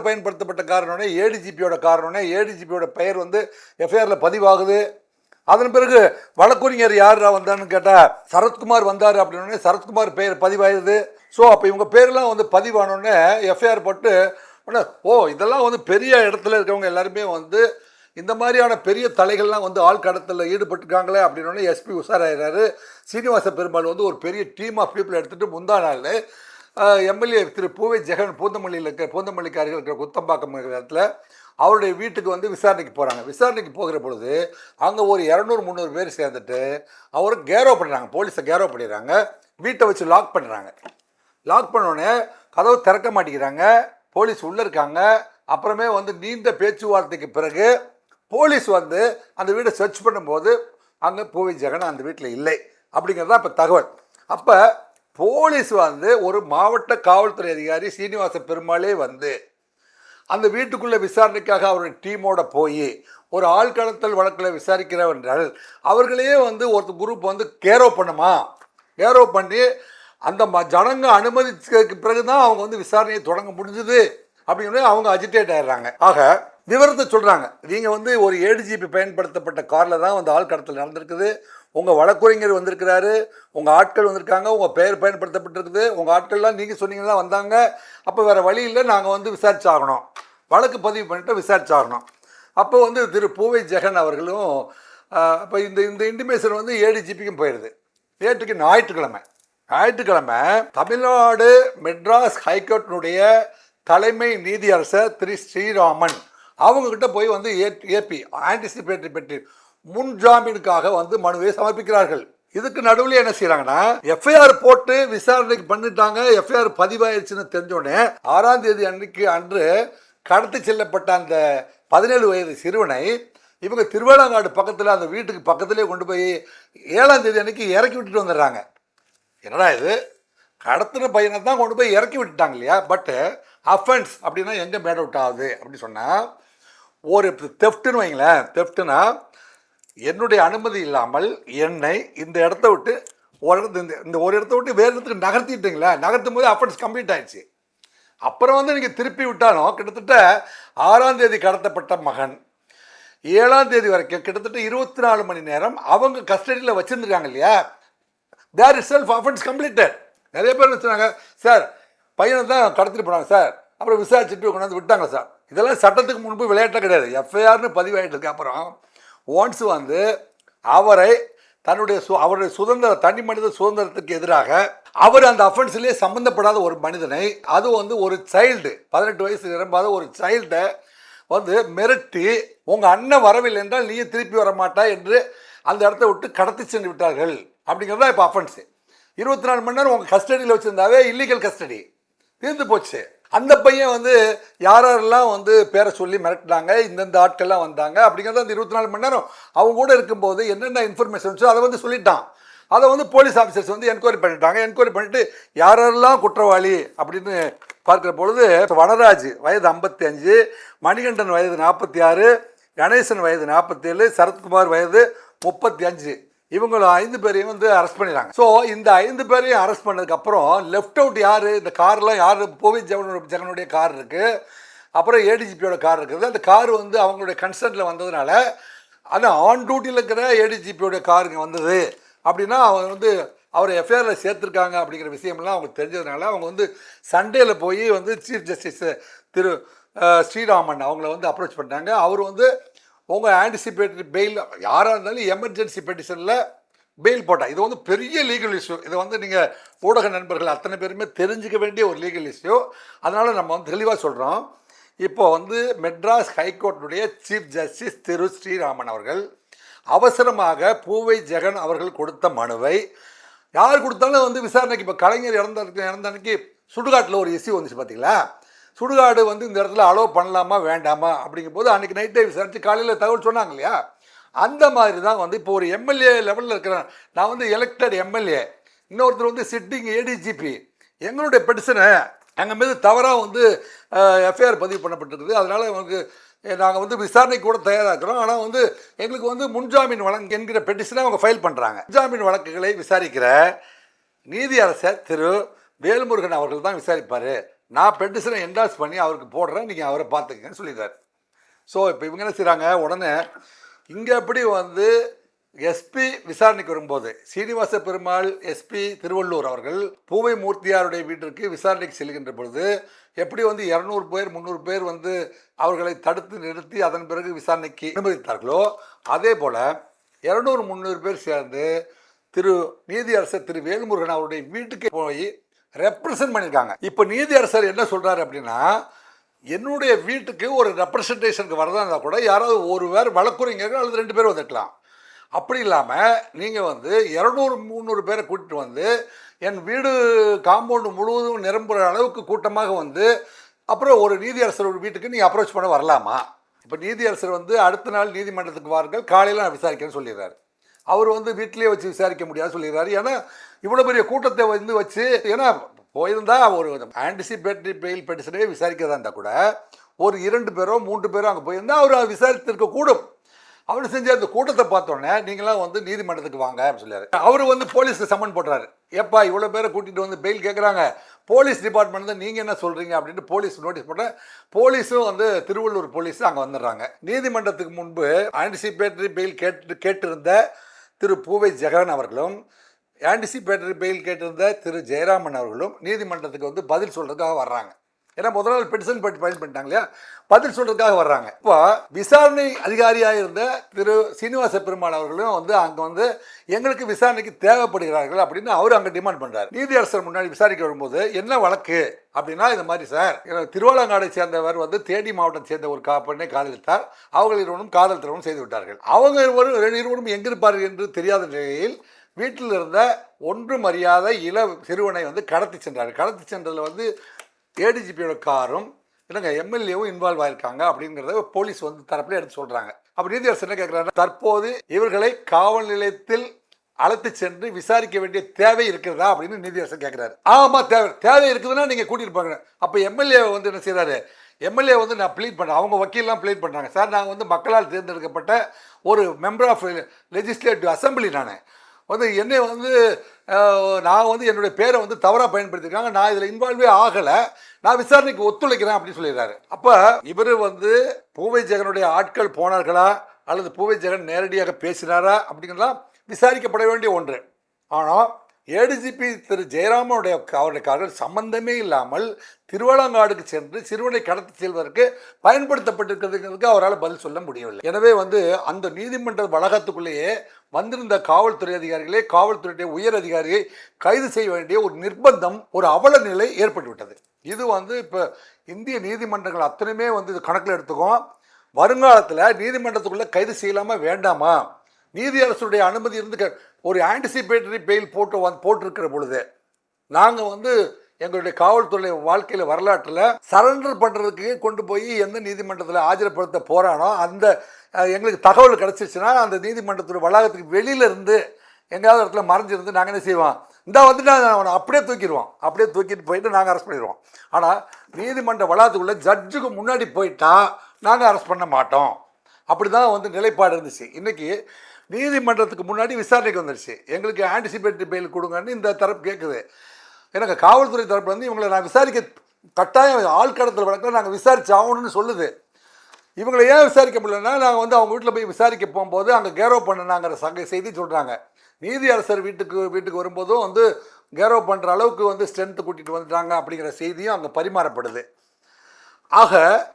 பயன்படுத்தப்பட்ட காரணம்னே ஏடிஜிபியோட காரணம்னே ஏடிஜிபியோட பெயர் வந்து எஃப்ஐஆரில் பதிவாகுது. அதன் பிறகு வழக்குரைஞர் யார் வந்தான்னு கேட்டால் சரத்குமார் வந்தார் அப்படின்னே சரத்குமார் பெயர் பதிவாயிருது. ஸோ அப்போ இவங்க பேரெலாம் வந்து பதிவானோடனே எஃப்ஐஆர் போட்டு இதெல்லாம் வந்து பெரிய இடத்துல இருக்கவங்க எல்லாருமே வந்து இந்த மாதிரியான பெரிய தலைகள்லாம் வந்து ஆள் கடத்தலில் ஈடுபட்டுருக்காங்களே அப்படின்னோடனே எஸ்பி உஷாராயிறாரு. சீனிவாச பெருமாள் வந்து ஒரு பெரிய டீம் ஆஃப் பீப்புள் எடுத்துகிட்டு முந்தா நாள் எம்எல்ஏ திரு பூவை ஜெகன் பூந்தமல்லிக்கு அருகில் இருக்கிற குத்தம்பாக்கம் இடத்துல அவருடைய வீட்டுக்கு வந்து விசாரணைக்கு போகிறாங்க. விசாரணைக்கு போகிற பொழுது அங்கே ஒரு 200-300 பேர் சேர்ந்துட்டு அவரை கேரோ பண்ணுறாங்க. போலீஸை கேரோ பண்ணிடுறாங்க. வீட்டை வச்சு லாக் பண்ணுறாங்க. லாக் பண்ணோடனே கதவு திறக்க மாட்டேங்கிறாங்க. போலீஸ் உள்ளே இருக்காங்க. அப்புறமே வந்து நீண்ட பேச்சுவார்த்தைக்கு பிறகு போலீஸ் வந்து அந்த வீடை சர்ச் பண்ணும்போது அங்கே பூவை ஜெகன் அந்த வீட்டில் இல்லை அப்படிங்கிறது தான் இப்போ தகவல். அப்போ போலீஸ் வந்து ஒரு மாவட்ட காவல்துறை அதிகாரி சீனிவாச பெருமாளே வந்து அந்த வீட்டுக்குள்ளே விசாரணைக்காக அவருடைய டீமோட போய் ஒரு ஆள் கடத்தல் வழக்கில் விசாரிக்கிறவர்கள் அவர்களே வந்து ஒரு குரூப் வந்து கேரோ பண்ணி அந்த ஜனங்க அனுமதிச்சதுக்கு பிறகு தான் அவங்க வந்து விசாரணையை தொடங்க முடிஞ்சுது அப்படிங்கிறது அவங்க அஜிடேட் ஆயிடுறாங்க. ஆக விவரத்தை சொல்கிறாங்க. நீங்கள் வந்து ஒரு ஏடிஜிபி பயன்படுத்தப்பட்ட காரில் தான் வந்து ஆள் கடத்தல் நடந்திருக்குது. உங்கள் வழக்குரைஞர் வந்திருக்கிறாரு, உங்கள் ஆட்கள் வந்திருக்காங்க, உங்கள் பெயர் பயன்படுத்தப்பட்டிருக்குது, உங்கள் ஆட்கள்லாம் நீங்கள் சொன்னீங்கன்னா வந்தாங்க. அப்போ வேறு வழி இல்லை, நாங்கள் வந்து விசாரிச்சாகணும், வழக்கு பதிவு பண்ணிட்டு விசாரிச்சாகணும். அப்போ வந்து திரு பூவை ஜெகன் அவர்களும் இப்போ இந்த இன்டிமேஷன் வந்து ஏடிஜிபிக்கும் போயிடுது. நேற்றுக்கு ஞாயிற்றுக்கிழமை தமிழ்நாடு மெட்ராஸ் ஹைகோர்ட்டினுடைய தலைமை நீதியரசர் திரு ஸ்ரீராமன் அவங்கக்கிட்ட போய் வந்து ஏபி ஆன்டிசிபேட்டரி பெட்டி முன்ஜாமீனுக்காக வந்து மனுவை சமர்ப்பிக்கிறார்கள். இதுக்கு நடுவில் என்ன செய்யறாங்கன்னா, எஃப்ஐஆர் போட்டு விசாரணைக்கு பண்ணிட்டாங்க. எஃப்ஐஆர் பதிவாயிருச்சுன்னு தெரிஞ்சோடனே 6ஆம் தேதி அன்று கடத்தி செல்லப்பட்ட அந்த 17 வயது சிறுவனை இவங்க திருவேளாங்காடு பக்கத்தில் அந்த வீட்டுக்கு பக்கத்திலே கொண்டு போய் 7ஆம் தேதி அன்னைக்கு இறக்கி விட்டுட்டு வந்துடுறாங்க. என்னடா இது, கடத்தின பையனை தான் கொண்டு போய் இறக்கி விட்டுட்டாங்க இல்லையா? பட்டு அஃபென்ஸ் அப்படின்னா எங்கே மேட் அவுட் ஆகுது அப்படின்னு சொன்னால், ஒரு தெஃப்ட்டுன்னு வைங்களேன். தெஃப்ட்டுனா என்னுடைய அனுமதி இல்லாமல் என்னை இந்த இடத்த விட்டு ஒரு இடத்த விட்டு வேறு இடத்துக்கு நகர்த்திட்டீங்களா, நகர்த்தும் போது அஃபென்ஸ் கம்ப்ளீட் ஆயிடுச்சு. அப்புறம் வந்து நீங்கள் திருப்பி விட்டாலும் கிட்டத்தட்ட 6ஆம் தேதி கடத்தப்பட்ட மகன் 7ஆம் தேதி வரைக்கும் கிட்டத்தட்ட 24 மணி நேரம் அவங்க கஸ்டடியில் வச்சுருந்துருக்காங்க இல்லையா? There itself offence completed. நிறைய பேர் சொன்னாங்க, சார் பையனை தான் கடத்திட்டு போனாங்க சார், அப்புறம் விசாரிச்சுட்டு கொண்டாந்து விட்டாங்க சார். இதெல்லாம் சட்டத்துக்கு முன்பு விளையாட்டாக கிடையாது. எஃப்ஐஆர்னு பதிவாயிட்டதுக்கு அப்புறம் ஒன்ஸ் வந்து அவரை அவருடைய தனி மனித சுதந்திரத்துக்கு எதிராக அவர் அந்த அஃபென்ஸ்லேயே சம்மந்தப்படாத ஒரு மனிதனை, அது வந்து ஒரு சைல்டு 18 வயசு நிரம்பாத ஒரு சைல்டை வந்து மிரட்டி உங்கள் அண்ணன் வரவில்லை என்றால் நீ திருப்பி வர மாட்டா என்று அந்த இடத்த விட்டு கடத்தி சென்று விட்டார்கள் அப்படிங்கிறது தான் இப்போ அஃபென்ஸு. 24 மணி நேரம் உங்கள் கஸ்டடியில் வச்சுருந்தாவே இல்லீகல் கஸ்டடி தீர்ந்து போச்சு. அந்த பையன் வந்து யாரெல்லாம் வந்து பேரை சொல்லி மிரட்டினாங்க, இந்தந்த ஆட்கள்லாம் வந்தாங்க அப்படிங்கிறத அந்த 24 மணி நேரம் அவங்க கூட இருக்கும்போது என்னென்ன இன்ஃபர்மேஷன்ஸோ அதை வந்து சொல்லிட்டான். அதை வந்து போலீஸ் ஆஃபீஸர்ஸ் வந்து என்கொயரி பண்ணிட்டாங்க. என்கொயரி பண்ணிட்டு யாரெல்லாம் குற்றவாளி அப்படின்னு பார்க்குற பொழுது வனராஜ் வயது 55, மணிகண்டன் வயது 46, கணேசன் வயது 47, சரத்குமார் வயது 35, இவங்க 5 பேரையும் வந்து அரெஸ்ட் பண்ணிடுறாங்க. ஸோ இந்த 5 பேரையும் அரெஸ்ட் பண்ணதுக்கப்புறம் லெஃப்ட் அவுட் யார், இந்த கார்லாம் யார், பூவை ஜெகனுடைய கார் இருக்குது, அப்புறம் ஏடிஜிபியோட கார் இருக்குது. அந்த கார் வந்து அவங்களுடைய கன்சர்னில் வந்ததுனால ஆனால் ஆன் டியூட்டியில் இருக்கிற ஏடிஜிபியோட காருங்க வந்தது அப்படின்னா அவங்க வந்து அவரை எஃப்ஐஆரில் சேர்த்துருக்காங்க அப்படிங்கிற விஷயம்லாம் அவங்களுக்கு தெரிஞ்சதுனால அவங்க வந்து சண்டேல போய் வந்து சீஃப் ஜஸ்டிஸ் திரு ஸ்ரீராமன் அவங்கள வந்து அப்ரோச் பண்ணிட்டாங்க. அவர் வந்து உங்கள் ஆன்டிசிபேட்டரி பெயில் யாராக இருந்தாலும் எமர்ஜென்சி பெட்டிஷனில் பெயில் போட்டால் இது வந்து பெரிய லீகல் இஷ்யூ. இதை வந்து நீங்கள் ஊடக நண்பர்கள் அத்தனை பேருமே தெரிஞ்சுக்க வேண்டிய ஒரு லீகல் இஷ்யூ. அதனால் நம்ம வந்து தெளிவாக சொல்கிறோம். இப்போ வந்து மெட்ராஸ் ஹைகோர்ட்டுடைய சீஃப் ஜஸ்டிஸ் திரு ஸ்ரீராமன் அவர்கள் அவசரமாக பூவை ஜெகன் அவர்கள் கொடுத்த மனுவை யார் கொடுத்தாலும் வந்து விசாரணைக்கு, இப்போ கலைஞர் இறந்த அன்னைக்கு சுடுகாட்டில் ஒரு இஷ்யூ வந்துச்சு பார்த்தீங்களா, சுடுகாடு வந்து இந்த இடத்துல அலோவ் பண்ணலாமா வேண்டாமா அப்படிங்கும் போது அன்றைக்கி நைட்டே விசாரித்து காலையில் தகவல் சொன்னாங்க இல்லையா, அந்த மாதிரி தான் வந்து இப்போ ஒரு எம்எல்ஏ லெவலில் இருக்கிறேன், நான் வந்து எலெக்டட் எம்எல்ஏ, இன்னொருத்தர் வந்து சிட்டிங் ஏடிஜிபி, எங்களுடைய பெட்டிஷனை எங்கள் மீது தவறாக வந்து எஃப்ஐஆர் பதிவு பண்ணப்பட்டிருக்குது, அதனால் எனக்கு நாங்கள் வந்து விசாரணைக்கு கூட தயாராகிறோம், ஆனால் வந்து எங்களுக்கு வந்து முன்ஜாமீன் வழங்கு என்கிற பெட்டிஷனை அவங்க ஃபைல் பண்ணுறாங்க. முன்ஜாமீன் வழக்குகளை விசாரிக்கிற நீதியரசர் திரு வேல்முருகன் அவர்கள் தான் விசாரிப்பார், நான் பெட்டிஷனை என்டாஸ் பண்ணி அவருக்கு போடுறேன், நீங்கள் அவரை பார்த்துக்கங்கன்னு சொல்லிடுறாரு. ஸோ இப்போ இவங்க என்ன செய்கிறாங்க, உடனே இங்கே எப்படி வந்து எஸ்பி விசாரணைக்கு வரும்போது சீனிவாச பெருமாள் எஸ்பி திருவள்ளூர் அவர்கள் பூவை மூர்த்தியாருடைய வீட்டிற்கு விசாரணைக்கு செல்கின்ற பொழுது எப்படி வந்து 200 பேர் 300 பேர் வந்து அவர்களை தடுத்து நிறுத்தி அதன் பிறகு விசாரணைக்கு அனுமதித்தார்களோ, அதே போல் 200-300 பேர் சேர்ந்து திரு நீதியரசர் திரு வேல்முருகன் அவருடைய வீட்டுக்கு போய் ரெப்ரசன்ட் பண்ணியிருக்காங்க. இப்போ நீதியரசர் என்ன சொல்கிறாரு அப்படின்னா, என்னுடைய வீட்டுக்கு ஒரு ரெப்ரசன்டேஷனுக்கு வரதா இருந்தால் கூட யாராவது ஒரு பேர் வழக்குரைஞர்கள் அல்லது 2 பேர் வந்துக்கலாம், அப்படி இல்லாமல் நீங்கள் வந்து 200-300 பேரை கூட்டிகிட்டு வந்து என் வீடு காம்பவுண்டு முழுவதும் நிரம்புகிற அளவுக்கு கூட்டமாக வந்து அப்புறம் ஒரு நீதியரசர் வீட்டுக்கு நீங்கள் அப்ரோச் பண்ண வரலாமா? இப்போ நீதியரசர் வந்து அடுத்த நாள் நீதிமன்றத்துக்கு வாருங்கள், காலையில் நான் விசாரிக்கிறேன்னு சொல்லிடுறாரு. அவர் வந்து வீட்டிலேயே வச்சு விசாரிக்க முடியாது சொல்லிடுறாரு. ஏன்னா இவ்வளோ பெரிய கூட்டத்தை வந்து வச்சு, ஏன்னா போயிருந்தா ஒரு ஆன்டிசிபேட்டரி பெயில் பெட்டிஷனே விசாரிக்கிறதா இருந்தால் கூட ஒரு 2 பேரோ 3 பேரோ அங்கே போயிருந்தால் அவர் விசாரித்திருக்க கூடும். அவர் செஞ்ச அந்த கூட்டத்தை பார்த்தோன்னே நீங்களாம் வந்து நீதிமன்றத்துக்கு வாங்க அப்படின்னு சொல்லியாரு. அவர் வந்து போலீஸுக்கு சம்மன் போடுறாரு, ஏப்பா இவ்வளோ பேரை கூட்டிகிட்டு வந்து பெயில் கேட்குறாங்க, போலீஸ் டிபார்ட்மெண்ட் தான் நீங்கள் என்ன சொல்கிறீங்க அப்படின்ட்டு போலீஸ் நோட்டீஸ் போட்ட போலீஸும் வந்து திருவள்ளூர் போலீஸ் அங்கே வந்துடுறாங்க. நீதிமன்றத்துக்கு முன்பு ஆன்டிசிபேட்டரி பெயில் கேட்டிருந்த திரு பூவை ஜெகன் அவர்களும் ஆன்டிசிபேட்டரி பெயில் கேட்டிருந்த திரு ஜெயராமன் அவர்களும் நீதிமன்றத்துக்கு வந்து பதில் சொல்கிறதுக்காக வர்றாங்க. ஏன்னா முதல் நாள் பெட்டிஷன் ஃபைல் பண்ணிட்டாங்க இல்லையா, பதில் சொல்கிறதுக்காக வர்றாங்க. இப்போ விசாரணை அதிகாரியாக இருந்த திரு சீனிவாச பெருமாள் அவர்களும் வந்து அங்கே வந்து எங்களுக்கு விசாரணைக்கு தேவைப்படுகிறார்கள் அப்படின்னு அவர் அங்கே டிமாண்ட் பண்ணுறாரு. நீதியரசர் முன்னாடி விசாரிக்க வரும்போது என்ன வழக்கு அப்படின்னா, இந்த மாதிரி சார், திருவாலங்காடை சேர்ந்தவர் வந்து தேனி மாவட்டத்தை சேர்ந்த ஒரு பெண்ணை காதலித்தார், அவர்கள் இருவரும் காதல் திருமணம் செய்து விட்டார்கள், அவங்க இருவரும் எங்கிருப்பார்கள் என்று தெரியாத நிலையில் வீட்டில் இருந்த ஒன்றும் அறியாத சிறுவனை வந்து கடத்தி சென்றார்கள். கடத்தி சென்றதில் வந்து ஏடிஜிபியோட காரும் இல்லைங்க எம்எல்ஏவும் இன்வால்வ் ஆயிருக்காங்க அப்படிங்கிறத போலீஸ் வந்து தரப்புல எடுத்து சொல்கிறாங்க. அப்போ நீதியரசர் என்ன கேட்குறாங்க, தற்போது இவர்களை காவல் நிலையத்தில் அழைத்து சென்று விசாரிக்க வேண்டிய தேவை இருக்கிறதா அப்படின்னு நீதியரசர் கேட்குறாரு. ஆமாம் தேவை இருக்குதுன்னா நீங்கள் கூட்டிகிட்டு போங்க. அப்போ எம்எல்ஏ வந்து என்ன செய்கிறாரு, எம்எல்ஏ வந்து நான் ப்ளீட் பண்ணுறேன், அவங்க வக்கீல்லாம் ப்ளீட் பண்ணுறாங்க, சார் நாங்கள் வந்து மக்களால் தேர்ந்தெடுக்கப்பட்ட ஒரு மெம்பர் ஆஃப் லெஜிஸ்லேட்டிவ் அசம்பிளி, நான் வந்து என்னை வந்து நான் வந்து என்னுடைய பேரை வந்து தவறாக பயன்படுத்தியிருக்காங்க, நான் இதில் இன்வால்வே ஆகலை, நான் விசாரணைக்கு ஒத்துழைக்கிறேன் அப்படின்னு சொல்லிடுறாரு. அப்போ இவர் வந்து பூவை ஜெகனுடைய ஆட்கள் போனார்களா அல்லது பூவை ஜெகன் நேரடியாக பேசினாரா அப்படிங்கிறதெல்லாம் விசாரிக்கப்பட வேண்டிய ஒன்று. ஆனால் ஏடிஜிபி திரு ஜெயராமனுடைய அவருடைய கார்கள் சம்பந்தமே இல்லாமல் திருவாலங்காடுக்கு சென்று சிறுவனை கடத்தி செல்வதற்கு பயன்படுத்தப்பட்டிருக்கிறதுக்கு அவரால் பதில் சொல்ல முடியவில்லை. எனவே வந்து அந்த நீதிமன்ற வளாகத்துக்குள்ளேயே வந்திருந்த காவல்துறை அதிகாரிகளே காவல்துறையுடைய உயர் அதிகாரியை கைது செய்ய வேண்டிய ஒரு நிர்பந்தம், ஒரு அவல நிலை ஏற்பட்டுவிட்டது. இது வந்து இப்போ இந்திய நீதிமன்றங்கள் அத்தனையுமே வந்து இது கணக்கில் எடுத்துக்கும். வருங்காலத்தில் நீதிமன்றத்துக்குள்ளே கைது செய்யலாமா வேண்டாமா, நீதியரசருடைய அனுமதி இருந்து ஒரு ஆன்டிசிபேட்டரி பெயில் போட்டிருக்கிற பொழுது நாங்கள் வந்து எங்களுடைய காவல்துறை வாழ்க்கையில் வரலாற்றில் சரண்டர் பண்ணுறதுக்கு கொண்டு போய் எந்த நீதிமன்றத்தில் ஆஜர்படுத்த போகிறானோ அந்த எங்களுக்கு தகவல் கிடச்சிருச்சுன்னா அந்த நீதிமன்றத்துடைய வளாகத்துக்கு வெளியிலேருந்து எங்கேயாவது இடத்துல மறைஞ்சிருந்து நாங்கள் என்ன செய்வோம், இந்த வந்துட்டு அவனை அப்படியே தூக்கிடுவோம், அப்படியே தூக்கிட்டு போயிட்டு நாங்கள் அரெஸ்ட் பண்ணிடுவோம். ஆனால் நீதிமன்ற வளாகத்துக்குள்ளே ஜட்ஜுக்கு முன்னாடி போயிட்டா நாங்கள் அரெஸ்ட் பண்ண மாட்டோம். அப்படி தான் வந்து நிலைப்பாடு இருந்துச்சு. இன்றைக்கி நீதிமன்றத்துக்கு முன்னாடி விசாரணைக்கு வந்துடுச்சு, எங்களுக்கு ஆன்டிசிபேட்டரி பெயில் கொடுங்கன்னு இந்த தரப்பு கேட்குது. எனக்கு காவல்துறை தரப்பு வந்து இவங்களை நான் விசாரிக்க கட்டாயம் ஆழ்கடத்தல் வழக்கில் நாங்கள் விசாரிச்சு ஆகணும்னு சொல்லுது. இவங்களை ஏன் விசாரிக்க முடியலன்னா, நாங்கள் வந்து அவங்க வீட்டில் போய் விசாரிக்க போகும்போது அங்கே கேரோ பண்ணனாங்கிற செய்தி சொல்கிறாங்க. நீதியரசர் வீட்டுக்கு வரும்போதும் வந்து கேரோ பண்ணுற அளவுக்கு வந்து ஸ்ட்ரென்த்து கூட்டிகிட்டு வந்துட்டாங்க அப்படிங்கிற செய்தியும் அங்கே பரிமாறப்படுது. ஆக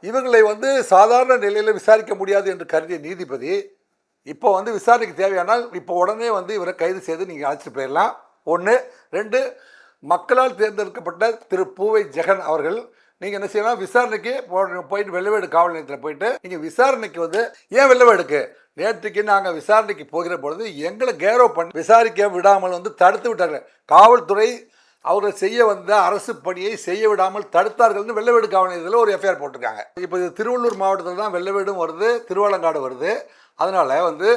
இவங்களை வந்து சாதாரண நிலையில் விசாரிக்க முடியாது என்று கருதிய நீதிபதி இப்போ வந்து விசாரணைக்கு தேவையானால் இப்போ உடனே வந்து இவரை கைது செய்து நீங்கள் அழைச்சிட்டு போயிடலாம். 1 2 மக்களால் தேர்ந்தெடுக்கப்பட்ட திரு பூவை ஜெகன் அவர்கள் நீங்கள் என்ன செய்யலாம், விசாரணைக்கு போயிட்டு வெள்ளவேடு காவல் நிலையத்தில் போயிட்டு நீங்கள் விசாரணைக்கு வந்து ஏன் வெள்ளவேடுக்கு நேற்றுக்கு நாங்கள் விசாரணைக்கு போகிற பொழுது எங்களை கேரவ் பண்ணி விசாரிக்க விடாமல் வந்து தடுத்து விட்டார்கள். காவல்துறை அவர்கள் செய்ய வந்த அரசு பணியை செய்ய விடாமல் தடுத்தார்கள்னு வெள்ளவேடு காவல் நிலையத்தில் ஒரு எஃப்ஐஆர் போட்டிருக்காங்க. இப்போ இது திருவள்ளூர் மாவட்டத்தில் தான் வெள்ளவேடும் வருது, திருவாலங்காடு வருது. அதனால் வந்து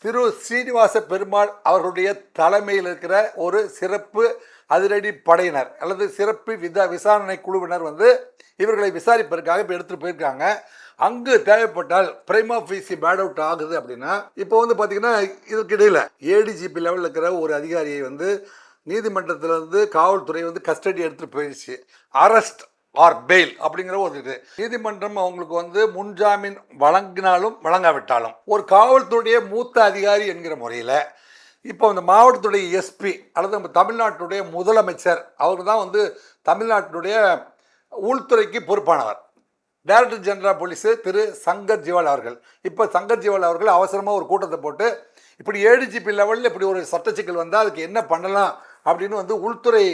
திரு ஸ்ரீனிவாச பெருமாள் அவர்களுடைய தலைமையில் இருக்கிற ஒரு சிறப்பு அதிரடி படையினர் அல்லது சிறப்பு விசாரணை குழுவினர் வந்து இவர்களை விசாரிப்பதற்காக இப்போ எடுத்துகிட்டு போயிருக்காங்க. அங்கு தேவைப்பட்டால் பிரைமா ஃபேசி பேட் அவுட் ஆகுது அப்படின்னா இப்போ வந்து பார்த்தீங்கன்னா இதுக்கு இடையில் ஏடிஜிபி லெவலில் இருக்கிற ஒரு அதிகாரியை வந்து நீதிமன்றத்தில் வந்து காவல்துறை வந்து கஸ்டடி எடுத்துகிட்டு போயிடுச்சு. அரெஸ்ட் ஆர் பெயில் அப்படிங்கிற ஒரு இது நீதிமன்றம் அவங்களுக்கு வந்து முன்ஜாமீன் வழங்கினாலும் வழங்காவிட்டாலும் ஒரு காவல்துறையுடைய மூத்த அதிகாரி என்கிற முறையில் இப்போ இந்த மாவட்டத்துடைய எஸ்பி அல்லது நம்ம தமிழ்நாட்டுடைய முதலமைச்சர் அவர் தான் வந்து தமிழ்நாட்டினுடைய உள்துறைக்கு பொறுப்பானவர். டைரக்டர் ஜெனரல் போலீஸு திரு சங்கர் ஜிவால் அவர்கள் இப்போ சங்கர் ஜிவால் அவர்கள் அவசரமாக ஒரு கூட்டத்தை போட்டு இப்படி ஏடிஜிபி லெவலில் இப்படி ஒரு சட்ட சிக்கல் வந்தால் அதுக்கு என்ன பண்ணலாம் அப்படின்னு வந்து உள்துறை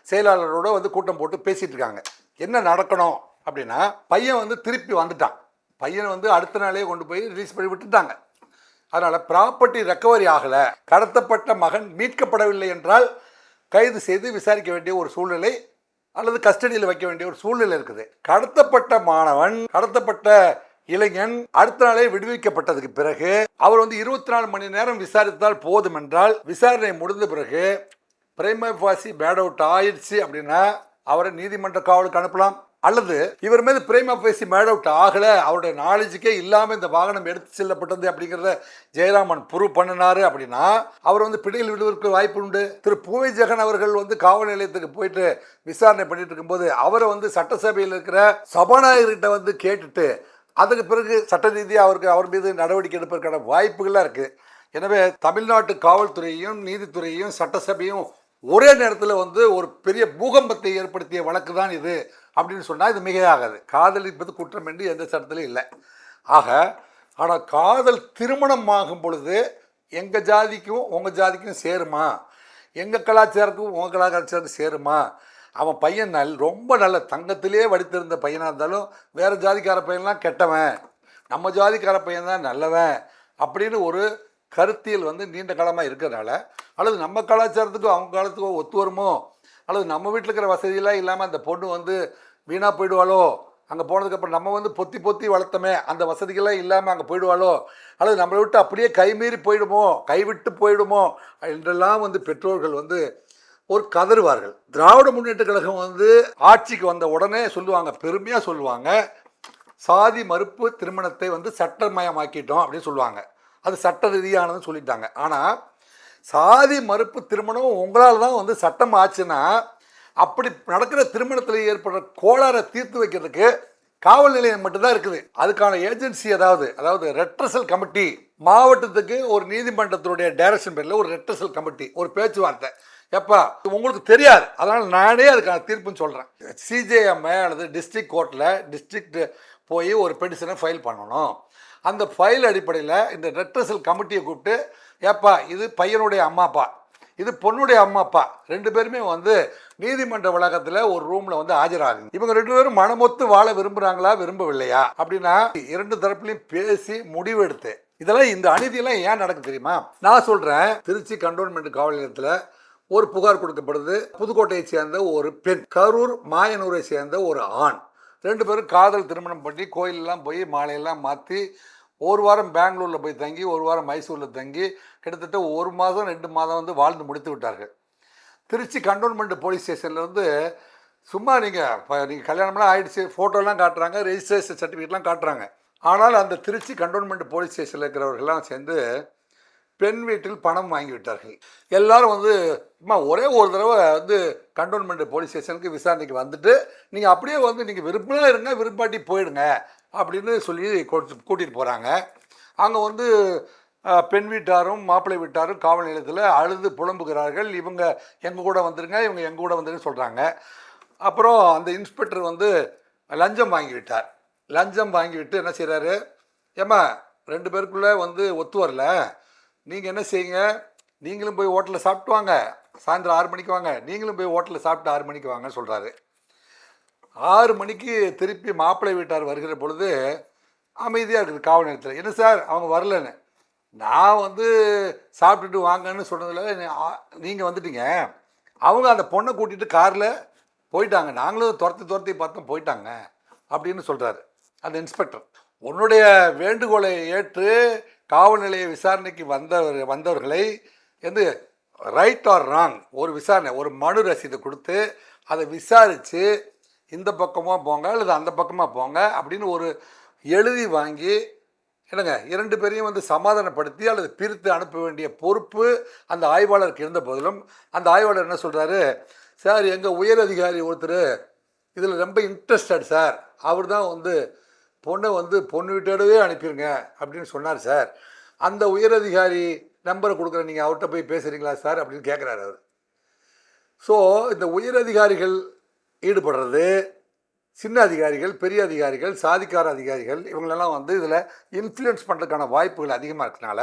செயலாளரோட வந்து கூட்டம் போட்டு பேசிகிட்டு இருக்காங்க. என்ன நடக்கணும் அப்படின்னா பையன் வந்து திருப்பி வந்துட்டான். பையனை வந்து அடுத்த நாளே கொண்டு போய் ரிலீஸ் பண்ணி விட்டுட்டாங்க. அதனால் ப்ராப்பர்ட்டி ரெக்கவரி ஆகலை, கடத்தப்பட்ட மகன் மீட்கப்படவில்லை என்றால் கைது செய்து விசாரிக்க வேண்டிய ஒரு சூழ்நிலை அல்லது கஸ்டடியில் வைக்க வேண்டிய ஒரு சூழ்நிலை இருக்குது. கடத்தப்பட்ட மாணவன் கடத்தப்பட்ட இளைஞன் அடுத்த நாளே விடுவிக்கப்பட்டதுக்கு பிறகு அவர் வந்து 24 மணி நேரம் விசாரித்தால் போதும் என்றால் விசாரணை முடிந்த பிறகு பிரைமா ஃபேசி பேட் அவுட் ஆயிடுச்சு அப்படின்னா அவரை நீதிமன்ற காவலுக்கு அனுப்பலாம். அல்லது இவர் மீது பிரைமா ஃபேசி பேட் அவுட் ஆகலை, அவருடைய நாலேஜுக்கே இல்லாமல் இந்த வாகனம் எடுத்து செல்லப்பட்டது அப்படிங்கிறத ஜெயராமன் ப்ரூவ் பண்ணினாரு அப்படின்னா அவர் வந்து பிடியில் விடுவதற்கு வாய்ப்பு உண்டு. திரு பூவை ஜெகன் அவர்கள் வந்து காவல் நிலையத்துக்கு போயிட்டு விசாரணை பண்ணிட்டு இருக்கும்போது அவரை வந்து சட்டசபையில் இருக்கிற சபாநாயகர்கிட்ட வந்து கேட்டுட்டு அதுக்கு பிறகு சட்ட ரீதியாக அவர் மீது நடவடிக்கை எடுப்பதற்கான வாய்ப்புகள்லாம் இருக்குது. எனவே தமிழ்நாட்டு காவல்துறையையும் நீதித்துறையையும் சட்டசபையும் ஒரே நேரத்தில் வந்து ஒரு பெரிய பூகம்பத்தை ஏற்படுத்திய வழக்கு தான் இது அப்படின்னு சொன்னால் இது மிகையாகாது. காதலிப்பது குற்றம் என்று எந்த சட்டத்திலும் இல்லை. ஆனால் காதல் திருமணம் ஆகும் பொழுது எங்கள் ஜாதிக்கும் உங்கள் ஜாதிக்கும் சேருமா, எங்கள் கலாச்சாரத்துக்கும் உங்கள் கலாச்சாரத்துக்கும் சேருமா, அவன் பையன் ரொம்ப நல்ல தங்கத்திலே வடித்திருந்த பையனாக இருந்தாலும் வேறு ஜாதிக்கார பையன்லாம் கெட்டவன், நம்ம ஜாதிக்கார பையன் தான் நல்லவன் அப்படின்னு ஒரு கருத்தியல் வந்து நீண்ட காலமாக இருக்கிறதுனால அல்லது நம்ம கலாச்சாரத்துக்கும் அவங்க காலத்துக்கும் ஒத்து வருமோ அல்லது நம்ம வீட்டில் இருக்கிற வசதியெல்லாம் இல்லாமல் அந்த பொண்ணு வந்து வீணாக போயிடுவாளோ, அங்கே போனதுக்கப்புறம் நம்ம வந்து பொத்தி பொத்தி வளர்த்தமே அந்த வசதிகள்லாம் இல்லாமல் அங்கே போயிடுவாளோ அல்லது நம்மளை விட்டு அப்படியே கைமீறி போயிடுமோ கைவிட்டு போயிடுமோ என்றெல்லாம் வந்து பெற்றோர்கள் வந்து ஒரு கதறுவார்கள். திராவிட முன்னேற்ற கழகம் வந்து ஆட்சிக்கு வந்த உடனே சொல்லுவாங்க, பெருமையாக சொல்லுவாங்க, சாதி மறுப்பு திருமணத்தை வந்து சட்டமயமாக்கிட்டோம் அப்படின்னு சொல்லுவாங்க. அது சட்ட ரீதியானதுன்னு சொல்லிட்டாங்க. ஆனால் சாதி மறுப்பு திருமணம் உங்களால் தான் வந்து சட்டம் ஆச்சுன்னா அப்படி நடக்கிற திருமணத்தில் ஏற்படுற கோளாறை தீர்த்து வைக்கிறதுக்கு காவல் நிலையம் மட்டும்தான் இருக்குது. அதுக்கான ஏஜென்சி அதாவது ரெட்ரஸல் கமிட்டி மாவட்டத்துக்கு ஒரு நீதிமன்றத்தினுடைய டைரக்ஷன் பேரில் ஒரு ரெட்ரஸல் கமிட்டி ஒரு பேச்சுவார்த்தை எப்பா உங்களுக்கு தெரியாது, அதனால் நானே அதுக்கான தீர்ப்புன்னு சொல்கிறேன். சிஜேஎம்ஐ அல்லது டிஸ்ட்ரிக்ட் கோர்ட்டில் டிஸ்ட்ரிக்ட் போய் ஒரு பெட்டிஷனை ஃபைல் பண்ணணும். அந்த ஃபைல் அடிப்படையில் இந்த ரெட்ரஸல் கமிட்டியை கூப்பிட்டு ஏப்பா இது பையனுடைய அம்மா அப்பா இது பொண்ணுடைய அம்மா அப்பா ரெண்டு பேருமே வந்து நீதிமன்ற வளாகத்தில் ஒரு ரூமில் வந்து ஆஜராகுங்க. இவங்க ரெண்டு பேரும் மனமொத்து வாழ விரும்புகிறாங்களா விரும்பவில்லையா அப்படின்னா இரண்டு தரப்புலையும் பேசி முடிவெடுத்து இதெல்லாம் இந்த அநீதியெல்லாம் ஏன் நடக்கு தெரியுமா? நான் சொல்கிறேன், திருச்சி கண்டோன்மெண்ட் காவல் நிலையத்தில் ஒரு புகார் கொடுக்கப்படுது. புதுக்கோட்டையை சேர்ந்த ஒரு பெண், கரூர் மாயனூரை சேர்ந்த ஒரு ஆண், ரெண்டு பேரும் காதல் திருமணம் பண்ணி கோயிலெல்லாம் போய் மாலையெல்லாம் மாற்றி ஒரு வாரம் பெங்களூரில் போய் தங்கி ஒரு வாரம் மைசூரில் தங்கி கிட்டத்தட்ட 1 மாதம் 2 மாதம் வந்து வாழ்ந்து முடித்து விட்டார்கள். திருச்சி கண்டோன்மெண்ட் போலீஸ் ஸ்டேஷன்லேருந்து சும்மா நீங்கள் கல்யாணம்லாம் ஆகிடுச்சு ஃபோட்டோலாம் காட்டுறாங்க, ரெஜிஸ்ட்ரேஷன் சர்டிஃபிகேட்லாம் காட்டுறாங்க. ஆனால் அந்த திருச்சி கண்டோன்மெண்ட் போலீஸ் ஸ்டேஷனில் இருக்கிறவர்கள்லாம் சேர்ந்து பெண் வீட்டில் பணம் வாங்கி விட்டார்கள். எல்லாரும் வந்து சும்மா ஒரே ஒரு தடவை வந்து கண்டோன்மெண்ட் போலீஸ் ஸ்டேஷனுக்கு விசாரணைக்கு வந்துட்டு நீங்கள் அப்படியே வந்து நீங்கள் விரும்பினா இருங்க விரும்பாட்டி போயிடுங்க அப்படின்னு சொல்லி கூட்டிகிட்டு போகிறாங்க. அங்கே வந்து பெண் வீட்டாரும் மாப்பிள்ளை வீட்டாரும் காவல் நிலையத்தில் அழுது புலம்புகிறார்கள். இவங்க எங்கள் கூட வந்துருங்க, இவங்க எங்கள் கூட வந்துருன்னு சொல்கிறாங்க. அப்புறம் அந்த இன்ஸ்பெக்டர் வந்து லஞ்சம் வாங்கிவிட்டார். லஞ்சம் வாங்கிவிட்டு என்ன செய்கிறாரு, ஏம்மா ரெண்டு பேருக்குள்ளே வந்து ஒத்து வரல, நீங்கள் என்ன செய்யுங்க, நீங்களும் போய் ஹோட்டலில் சாப்பிட்டு வாங்க, சாயந்தரம் 6 மணிக்கு வாங்க, நீங்களும் போய் ஹோட்டலில் சாப்பிட்டு 6 மணிக்கு வாங்கன்னு சொல்கிறாரு. 6 மணிக்கு திருப்பி மாப்பிள்ளை வீட்டார் வருகிற பொழுது அமைதியாக இருக்குது காவல் நிலையத்தில். என்ன சார் அவங்க வரலன்னு. நான் வந்து சாப்பிட்டுட்டு வாங்கன்னு சொன்னதில் நீங்கள் வந்துட்டீங்க. அவங்க அந்த பொண்ணை கூட்டிகிட்டு காரில் போயிட்டாங்க, நாங்களும் துரத்தி பார்த்தோம் போயிட்டாங்க அப்படின்னு சொல்கிறாரு அந்த இன்ஸ்பெக்டர். உன்னுடைய வேண்டுகோளை ஏற்று காவல் நிலைய விசாரணைக்கு வந்தவர்களை வந்து ரைட் ஆர் ராங் ஒரு விசாரணை, ஒரு மனு ரசீதை கொடுத்து அதை விசாரித்து இந்த பக்கமாக போங்க அல்லது அந்த பக்கமாக போங்க அப்படின்னு ஒரு எழுதி வாங்கி என்னங்க 2 பேரையும் வந்து சமாதானப்படுத்தி அல்லது பிரித்து அனுப்ப வேண்டிய பொறுப்பு அந்த ஆய்வாளருக்கு இருந்த போதிலும் அந்த ஆய்வாளர் என்ன சொல்கிறாரு, சார் எங்கள் உயர் அதிகாரி ஒருத்தர் இதில் ரொம்ப இன்ட்ரெஸ்டட் சார், அவர் தான் வந்து பொண்ணை வந்து பொண்ணு வீட்டோடவே அனுப்பிடுங்க அப்படின்னு சொன்னார் சார். அந்த உயரதிகாரி நம்பரை கொடுக்குறேன், நீங்கள் அவர்கிட்ட போய் பேசுகிறீங்களா சார் அப்படின்னு கேட்குறாரு அவர். ஸோ இந்த உயரதிகாரிகள் ஈடுபடுறது, சின்ன அதிகாரிகள், பெரிய அதிகாரிகள், சாதிக்கார அதிகாரிகள் இவங்களெல்லாம் வந்து இதில் இன்ஃப்ளூயன்ஸ் பண்ணுறதுக்கான வாய்ப்புகள் அதிகமாக இருக்கனால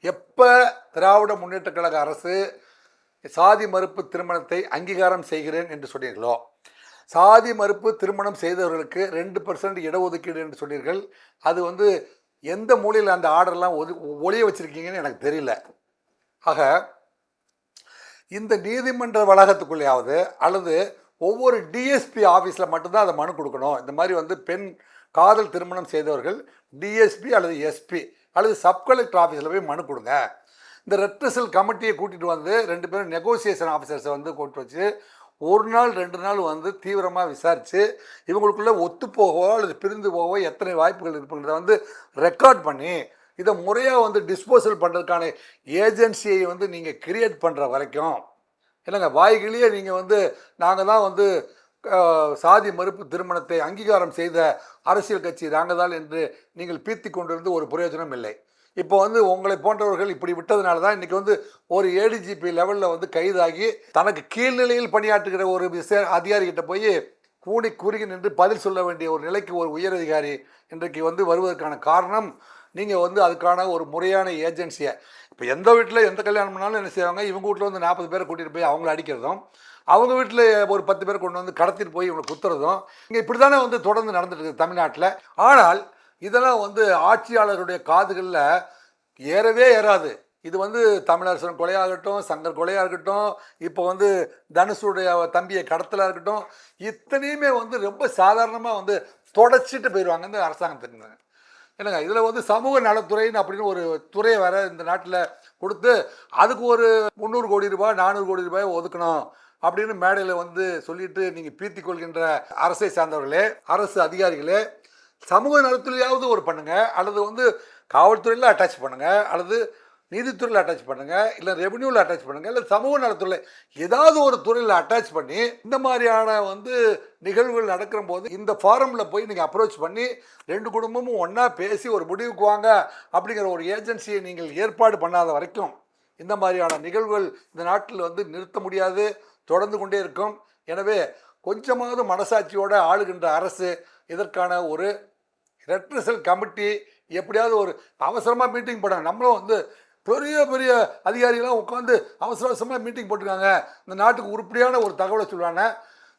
எப்போ திராவிட முன்னேற்ற கழக அரசு சாதி மறுப்பு திருமணத்தை அங்கீகாரம் செய்கிறேன் என்று சொன்னீர்களோ, சாதி மறுப்பு திருமணம் செய்தவர்களுக்கு 2% இடஒதுக்கீடு என்று சொன்னீர்கள், அது வந்து எந்த மூலையில் அந்த ஆர்டர்லாம் ஒளிய வச்சுருக்கீங்கன்னு எனக்கு தெரியல. ஆக இந்த நீதிமன்ற வளாகத்துக்குள்ளேயாவது அல்லது ஒவ்வொரு டிஎஸ்பி ஆஃபீஸில் மட்டும்தான் அதை மனு கொடுக்கணும். இந்த மாதிரி வந்து பெண் காதல் திருமணம் செய்தவர்கள் டிஎஸ்பி அல்லது எஸ்பி அல்லது சப் கலெக்டர் ஆஃபீஸில் போய் மனு கொடுங்க. இந்த ரெட்ரஸல் கமிட்டியை கூட்டிகிட்டு வந்து 2 பேரும் நெகோசியேஷன் ஆஃபீஸர்ஸை வந்து கூப்பிட்டு வச்சு 1 நாள் 2 நாள் வந்து தீவிரமாக விசாரித்து இவங்களுக்குள்ளே ஒத்துப்போகவோ அல்லது பிரிந்து போகவோ எத்தனை வாய்ப்புகள் இருக்குன்றதை வந்து ரெக்கார்ட் பண்ணி இதை முறையாக வந்து டிஸ்போசல் பண்ணுறதுக்கான ஏஜென்சியை வந்து நீங்கள் கிரியேட் பண்ணுற வரைக்கும் இல்லைங்க, வாய்கிலேயே நீங்கள் வந்து நாங்கள் தான் வந்து சாதி மறுப்பு திருமணத்தை அங்கீகாரம் செய்த அரசியல் கட்சி நாங்கள் தான் என்று நீங்கள் பீத்தி கொண்டிருந்து ஒரு பிரயோஜனம் இல்லை. இப்போ வந்து உங்களை போன்றவர்கள் இப்படி விட்டதுனால தான் இன்றைக்கி வந்து ஒரு ஏடிஜிபி லெவலில் வந்து கைதாகி தனக்கு கீழ்நிலையில் பணியாற்றுகிற ஒரு அதிகாரிகிட்ட போய் கூடி குறுகி நின்று பதில் சொல்ல வேண்டிய ஒரு நிலைக்கு ஒரு உயரதிகாரி இன்றைக்கு வந்து வருவதற்கான காரணம் நீங்கள் வந்து அதுக்கான ஒரு முறையான ஏஜென்சியை. இப்போ எந்த வீட்டில் எந்த கல்யாணம் பண்ணாலும் என்ன செய்வாங்க, இவங்க வீட்டில் வந்து 40 பேரை கூட்டிகிட்டு போய் அவங்கள அடிக்கிறதும், அவங்க வீட்டில் ஒரு 10 பேர் கொண்டு வந்து கடத்திட்டு போய் இவங்களை குத்துறதும் இங்கே இப்படி தானே வந்து தொடர்ந்து நடந்துட்டு இருக்குது தமிழ்நாட்டில். ஆனால் இதெல்லாம் வந்து ஆட்சியாளருடைய காதுகளில் ஏறவே ஏறாது. இது வந்து தமிழரசன் கொலையாகட்டும், சங்கர் கொலையாக இருக்கட்டும், இப்போ வந்து தனுஷுடைய தம்பியை கடத்தலாக இருக்கட்டும், இத்தனையுமே வந்து ரொம்ப சாதாரணமாக வந்து தொடச்சிட்டு போயிடுவாங்க இந்த அரசாங்கத்தின். என்னங்க இதில் வந்து சமூக நலத்துறைன்னு அப்படின்னு ஒரு துறையை வேற இந்த நாட்டில் கொடுத்து அதுக்கு ஒரு 300 கோடி ரூபாய் 400 கோடி ரூபாய் ஒதுக்கணும் அப்படின்னு மேடையில் வந்து சொல்லிட்டு நீங்கள் பீத்தி கொள்கின்ற அரசை சார்ந்தவர்களே, அரசு அதிகாரிகளே, சமூக நலத்துறையாவது ஒரு பண்ணுங்கள், அல்லது வந்து காவல்துறையில் அட்டாச் பண்ணுங்கள், அல்லது நீதித்துறையில் அட்டாச் பண்ணுங்கள், இல்லை ரெவன்யூவில் அட்டாச் பண்ணுங்கள், இல்லை சமூக நலத்துறையில் ஏதாவது ஒரு துறையில் அட்டாச் பண்ணி இந்த மாதிரியான வந்து நிகழ்வுகள் நடக்கிற போது இந்த ஃபாரமில் போய் நீங்கள் அப்ரோச் பண்ணி 2 குடும்பமும் ஒன்றா பேசி ஒரு முடிவுக்கு வாங்க அப்படிங்கிற ஒரு ஏஜென்சியை நீங்கள் ஏற்பாடு பண்ணாத வரைக்கும் இந்த மாதிரியான நிகழ்வுகள் இந்த நாட்டில் வந்து நிறுத்த முடியாது, தொடர்ந்து கொண்டே இருக்கும். எனவே கொஞ்சமாவது மனசாட்சியோடு ஆளுகின்ற அரசு இதற்கான ஒரு ரெட்ரஸல் கமிட்டி எப்படியாவது ஒரு அவசரமாக மீட்டிங் போடாங்க. நம்மளும் வந்து பெரிய பெரிய அதிகாரிகளாம் உட்காந்து அவசர அவசரமாக மீட்டிங் போட்டிருக்காங்க, இந்த நாட்டுக்கு உருப்படியான ஒரு தகவலை சொல்லுவாங்க.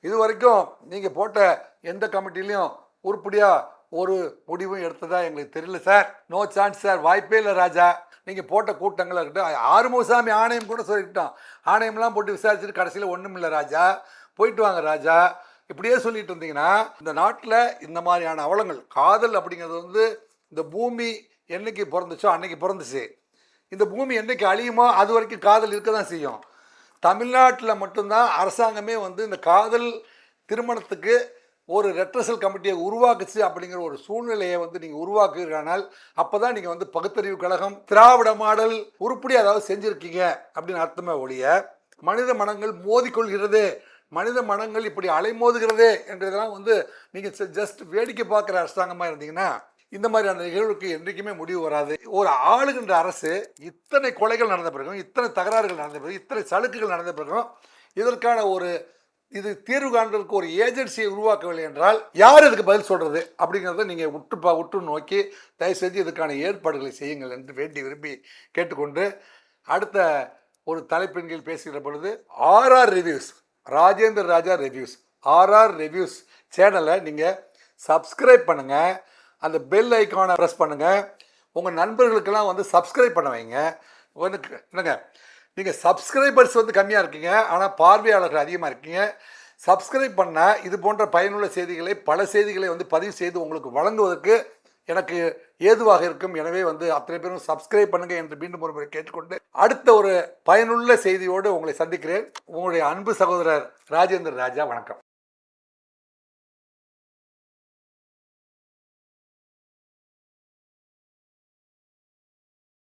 இது வரைக்கும் நீங்கள் போட்ட எந்த கமிட்டிலையும் உருப்படியாக ஒரு முடிவும் எடுத்ததா எங்களுக்கு தெரியல சார். நோ சான்ஸ் சார், வாய்ப்பே இல்லை ராஜா. நீங்கள் போட்ட கூட்டங்களாக இருக்கட்டும், ஆறுமுகசாமி ஆணையம் கூட சொல்லிக்கிட்டோம், ஆணையம்லாம் போட்டு விசாரிச்சுட்டு கடைசியில் ஒன்றும் இல்லை ராஜா, போயிட்டு வாங்க ராஜா, இப்படியே சொல்லிட்டு இருந்தீங்கன்னா இந்த நாட்டில் இந்த மாதிரியான அவலங்கள். காதல் அப்படிங்கிறது வந்து இந்த பூமி என்னைக்கு பிறந்துச்சோ அன்னைக்கு பிறந்துச்சு, இந்த பூமி என்றைக்கு அழியுமோ அது வரைக்கும் காதல் இருக்க தான் செய்யும். தமிழ்நாட்டில் மட்டும்தான் அரசாங்கமே வந்து இந்த காதல் திருமணத்துக்கு ஒரு ரெட்ரஸல் கமிட்டியை உருவாக்குச்சு அப்படிங்கிற ஒரு சூழ்நிலையை வந்து நீங்கள் உருவாக்குறீங்கனால் அப்போ தான் நீங்கள் வந்து பகுத்தறிவு கழகம் திராவிட மாடல் உருப்படி அதாவது செஞ்சுருக்கீங்க அப்படின்னு அர்த்தமே ஒழிய மனித மனங்கள் மோதிக்கொள்கிறது, மனித மனங்கள் இப்படி அலைமோதுகிறது என்றதெல்லாம் வந்து நீங்கள் ஜஸ்ட் வேடிக்கை பார்க்குற அரசாங்கமாக இருந்தீங்கன்னா இந்த மாதிரியான நிகழ்வுக்கு என்றைக்குமே முடிவு வராது. ஒரு ஆளுகின்ற அரசு இத்தனை கொலைகள் நடந்த பிறகும், இத்தனை தகராறுகள் நடந்த பிறகும், இத்தனை சலுக்குகள் நடந்த பிறகும் இதற்கான ஒரு தீர்வு காண்றதுக்கு ஒரு ஏஜென்சியை உருவாக்கவில்லை என்றால் யார் இதுக்கு பதில் சொல்கிறது அப்படிங்கிறத நீங்கள் உற்று நோக்கி தயவு செஞ்சு இதுக்கான ஏற்பாடுகளை செய்யுங்கள் என்று வேண்டி விரும்பி கேட்டுக்கொண்டு அடுத்த ஒரு தலைப்பின் கீழ் பேசுகிற பொழுது ஆர்ஆர் ரிவ்யூஸ், ராஜேந்திர ராஜா ரிவ்யூஸ், ஆர்ஆர் ரிவ்யூஸ் சேனலை நீங்கள் சப்ஸ்கிரைப் பண்ணுங்கள். அந்த பெல் ஐக்கானை ப்ரெஸ் பண்ணுங்கள். உங்கள் நண்பர்களுக்கெல்லாம் வந்து சப்ஸ்கிரைப் பண்ண வைங்க. என்னங்க, நீங்கள் சப்ஸ்கிரைபர்ஸ் வந்து கம்மியாக இருக்கீங்க, ஆனால் பார்வையாளர்கள் அதிகமாக இருக்கீங்க. சப்ஸ்கிரைப் பண்ணால் இது போன்ற பயனுள்ள செய்திகளை, பல செய்திகளை வந்து பதிவு செய்து உங்களுக்கு வழங்குவதற்கு எனக்கு ஏதுவாக இருக்கும். எனவே வந்து அத்தனை பேரும் சப்ஸ்கிரைப் பண்ணுங்க என்று மீண்டும் ஒரு முறை கேட்டுக்கொண்டு அடுத்த ஒரு பயனுள்ள செய்தியோடு உங்களை சந்திக்கிறேன். உங்களுடைய அன்பு சகோதரர் ராஜேந்திர ராஜா. வணக்கம்.